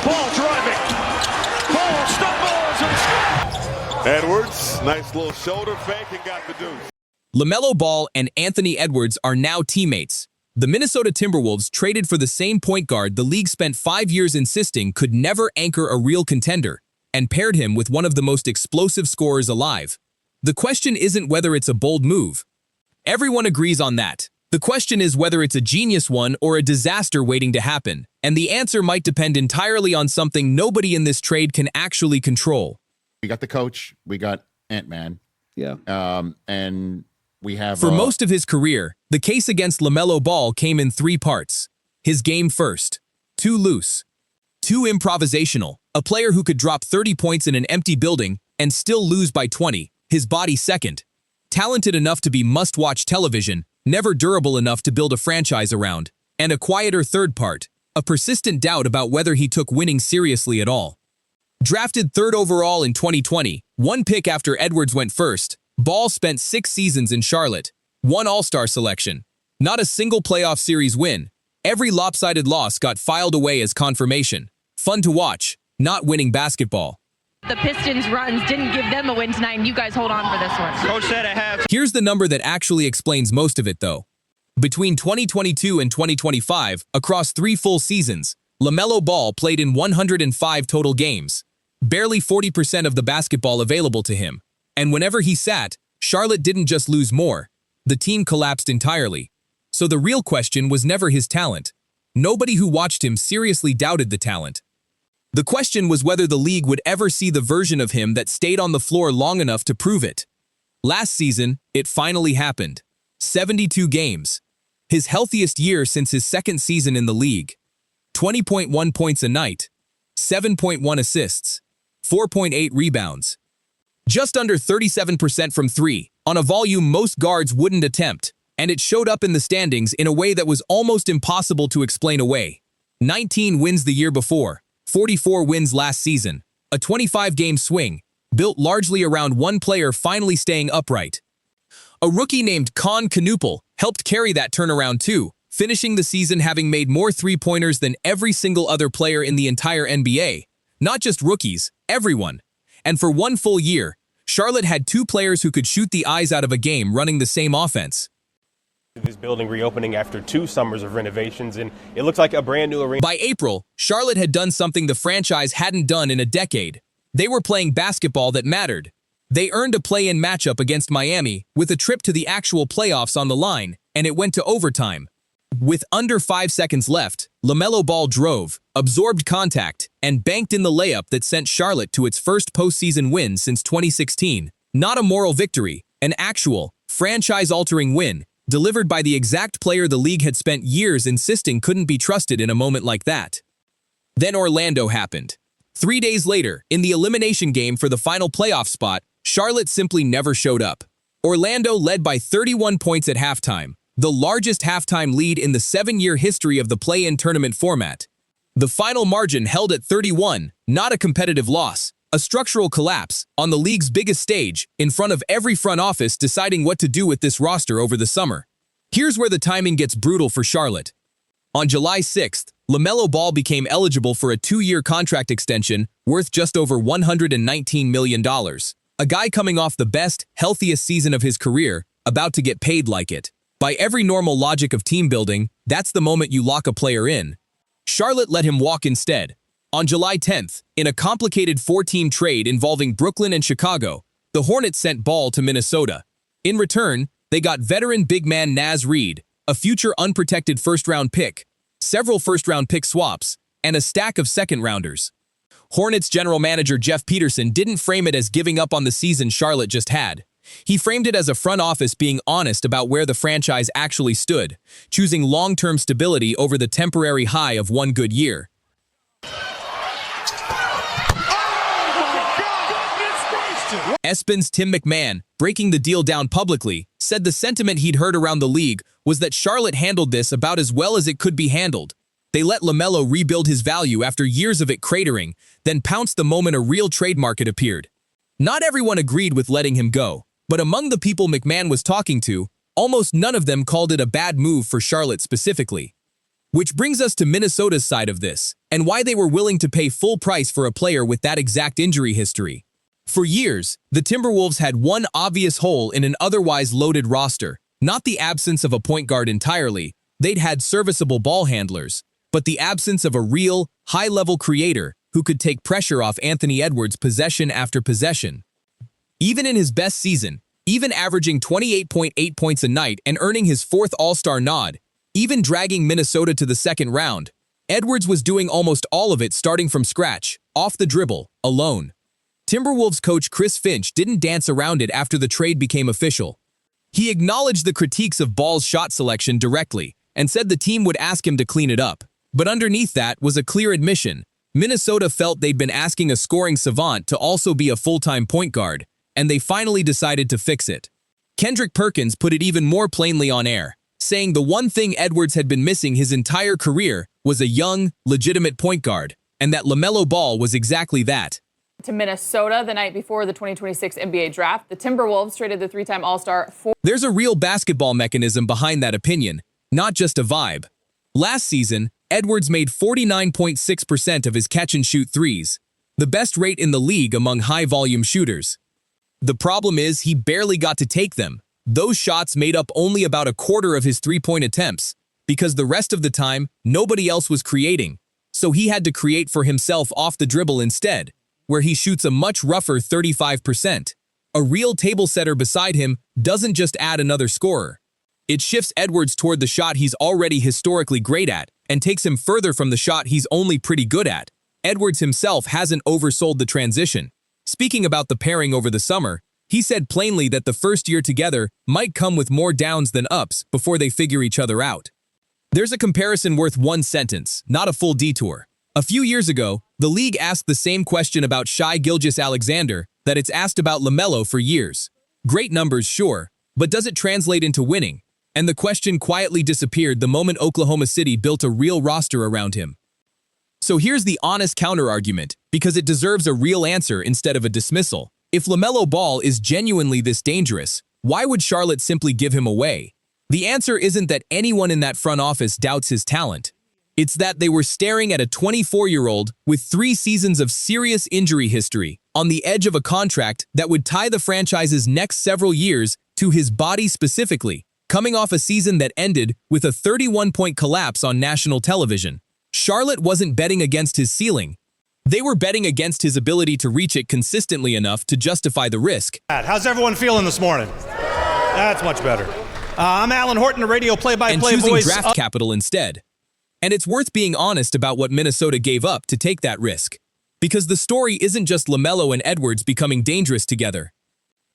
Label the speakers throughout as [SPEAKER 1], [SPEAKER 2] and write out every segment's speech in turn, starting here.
[SPEAKER 1] Ball driving. Ball stumbles and scores.
[SPEAKER 2] Edwards, nice little shoulder fake and got the deuce.
[SPEAKER 3] LaMelo Ball and Anthony Edwards are now teammates. The Minnesota Timberwolves traded for the same point guard the league spent 5 years insisting could never anchor a real contender, and paired him with one of the most explosive scorers alive. The question isn't whether it's a bold move. Everyone agrees on that. The question is whether it's a genius one or a disaster waiting to happen, and the answer might depend entirely on something nobody in this trade can actually control.
[SPEAKER 4] We got the coach, we got Ant-Man.
[SPEAKER 5] Yeah.
[SPEAKER 4] And we have...
[SPEAKER 3] For most of his career, the case against LaMelo Ball came in 3 parts. His game first. Too loose. Too improvisational. A player who could drop 30 points in an empty building and still lose by 20. His body second. Talented enough to be must-watch television, never durable enough to build a franchise around. And a quieter third part. A persistent doubt about whether he took winning seriously at all. Drafted 3rd overall in 2020, 1 pick after Edwards went first, Ball spent 6 seasons in Charlotte, 1 All-Star selection. Not a single playoff series win. Every lopsided loss got filed away as confirmation. Fun to watch, not winning basketball.
[SPEAKER 6] The Pistons' runs didn't give them a win tonight, and you guys hold on for this one.
[SPEAKER 1] Coach said I have.
[SPEAKER 3] Here's the number that actually explains most of it, though. Between 2022 and 2025, across 3 full seasons, LaMelo Ball played in 105 total games. Barely 40% of the basketball available to him. And whenever he sat, Charlotte didn't just lose more. The team collapsed entirely. So the real question was never his talent. Nobody who watched him seriously doubted the talent. The question was whether the league would ever see the version of him that stayed on the floor long enough to prove it. Last season, it finally happened. 72 games. His healthiest year since his 2nd season in the league. 20.1 points a night. 7.1 assists. 4.8 rebounds. Just under 37% from 3, on a volume most guards wouldn't attempt, and it showed up in the standings in a way that was almost impossible to explain away. 19 wins the year before. 44 wins last season, a 25-game swing, built largely around one player finally staying upright. A rookie named Con Knuppel helped carry that turnaround too, finishing the season having made more three-pointers than every single other player in the entire NBA. Not just rookies, everyone. And for 1 full year, Charlotte had 2 players who could shoot the eyes out of a game running the same offense.
[SPEAKER 7] This building reopening after 2 summers of renovations, and it looks like a brand new arena.
[SPEAKER 3] By April, Charlotte had done something the franchise hadn't done in a decade. They were playing basketball that mattered. They earned a play-in matchup against Miami with a trip to the actual playoffs on the line, and it went to overtime. With under 5 seconds left, LaMelo Ball drove, absorbed contact, and banked in the layup that sent Charlotte to its first postseason win since 2016. Not a moral victory, an actual, franchise-altering win, delivered by the exact player the league had spent years insisting couldn't be trusted in a moment like that. Then Orlando happened. 3 days later, in the elimination game for the final playoff spot, Charlotte simply never showed up. Orlando led by 31 points at halftime, the largest halftime lead in the 7-year history of the play-in tournament format. The final margin held at 31, not a competitive loss, a structural collapse, on the league's biggest stage, in front of every front office deciding what to do with this roster over the summer. Here's where the timing gets brutal for Charlotte. On July 6th, LaMelo Ball became eligible for a 2-year contract extension worth just over $119 million. A guy coming off the best, healthiest season of his career, about to get paid like it. By every normal logic of team building, that's the moment you lock a player in. Charlotte let him walk instead. On July 10th, in a complicated 4-team trade involving Brooklyn and Chicago, the Hornets sent Ball to Minnesota. In return, they got veteran big man Naz Reid, a future unprotected first-round pick, several first-round pick swaps, and a stack of second-rounders. Hornets general manager Jeff Peterson didn't frame it as giving up on the season Charlotte just had. He framed it as a front office being honest about where the franchise actually stood, choosing long-term stability over the temporary high of one good year. ESPN's Tim McMahon, breaking the deal down publicly, said the sentiment he'd heard around the league was that Charlotte handled this about as well as it could be handled. They let LaMelo rebuild his value after years of it cratering, then pounced the moment a real trade market appeared. Not everyone agreed with letting him go, but among the people McMahon was talking to, almost none of them called it a bad move for Charlotte specifically. Which brings us to Minnesota's side of this, and why they were willing to pay full price for a player with that exact injury history. For years, the Timberwolves had one obvious hole in an otherwise loaded roster. Not the absence of a point guard entirely, they'd had serviceable ball handlers, but the absence of a real, high-level creator who could take pressure off Anthony Edwards possession after possession. Even in his best season, even averaging 28.8 points a night and earning his fourth All-Star nod, even dragging Minnesota to the second round, Edwards was doing almost all of it starting from scratch, off the dribble, alone. Timberwolves coach Chris Finch didn't dance around it after the trade became official. He acknowledged the critiques of Ball's shot selection directly and said the team would ask him to clean it up. But underneath that was a clear admission. Minnesota felt they'd been asking a scoring savant to also be a full-time point guard, and they finally decided to fix it. Kendrick Perkins put it even more plainly on air, saying the one thing Edwards had been missing his entire career was a young, legitimate point guard, and that LaMelo Ball was exactly that.
[SPEAKER 5] To Minnesota the night before the 2026 NBA draft, the Timberwolves traded the three-time All-Star for...
[SPEAKER 3] There's a real basketball mechanism behind that opinion, not just a vibe. Last season, Edwards made 49.6% of his catch-and-shoot threes, the best rate in the league among high-volume shooters. The problem is he barely got to take them. Those shots made up only about a quarter of his three-point attempts, because the rest of the time, nobody else was creating. So he had to create for himself off the dribble instead, where he shoots a much rougher 35%. A real table setter beside him doesn't just add another scorer. It shifts Edwards toward the shot he's already historically great at, and takes him further from the shot he's only pretty good at. Edwards himself hasn't oversold the transition. Speaking about the pairing over the summer, he said plainly that the first year together might come with more downs than ups before they figure each other out. There's a comparison worth one sentence, not a full detour. A few years ago, the league asked the same question about Shai Gilgeous-Alexander that it's asked about LaMelo for years. Great numbers, sure, but does it translate into winning? And the question quietly disappeared the moment Oklahoma City built a real roster around him. So here's the honest counter-argument, because it deserves a real answer instead of a dismissal. If LaMelo Ball is genuinely this dangerous, why would Charlotte simply give him away? The answer isn't that anyone in that front office doubts his talent. It's that they were staring at a 24-year-old with 3 seasons of serious injury history, on the edge of a contract that would tie the franchise's next several years to his body specifically, coming off a season that ended with a 31-point collapse on national television. Charlotte wasn't betting against his ceiling. They were betting against his ability to reach it consistently enough to justify the risk.
[SPEAKER 8] How's everyone feeling this morning? That's much better. I'm Alan Horton, the radio play-by-play
[SPEAKER 3] choosing
[SPEAKER 8] voice.
[SPEAKER 3] Draft capital instead. And it's worth being honest about what Minnesota gave up to take that risk. Because the story isn't just LaMelo and Edwards becoming dangerous together.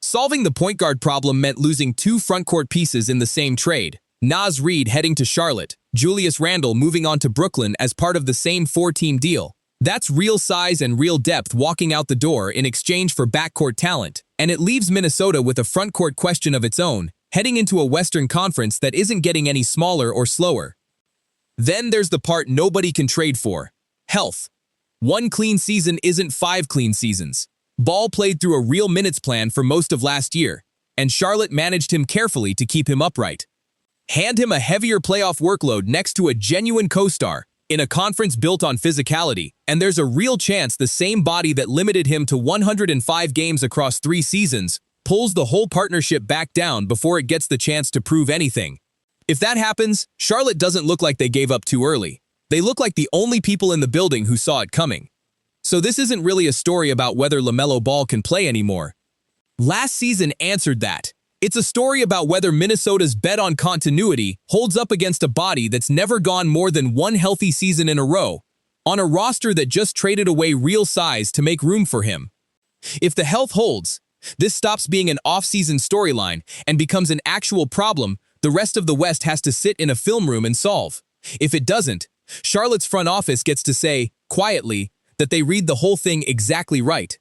[SPEAKER 3] Solving the point guard problem meant losing 2 frontcourt pieces in the same trade. Naz Reid heading to Charlotte, Julius Randle moving on to Brooklyn as part of the same 4-team deal. That's real size and real depth walking out the door in exchange for backcourt talent, and it leaves Minnesota with a frontcourt question of its own, heading into a Western Conference that isn't getting any smaller or slower. Then there's the part nobody can trade for: health. 1 clean season isn't 5 clean seasons. Ball played through a real minutes plan for most of last year, and Charlotte managed him carefully to keep him upright. Hand him a heavier playoff workload next to a genuine co-star, in a conference built on physicality, and there's a real chance the same body that limited him to 105 games across 3 seasons pulls the whole partnership back down before it gets the chance to prove anything. If that happens, Charlotte doesn't look like they gave up too early. They look like the only people in the building who saw it coming. So this isn't really a story about whether LaMelo Ball can play anymore. Last season answered that. It's a story about whether Minnesota's bet on continuity holds up against a body that's never gone more than 1 healthy season in a row, on a roster that just traded away real size to make room for him. If the health holds, this stops being an off-season storyline and becomes an actual problem the rest of the West has to sit in a film room and solve. If it doesn't, Charlotte's front office gets to say, quietly, that they read the whole thing exactly right.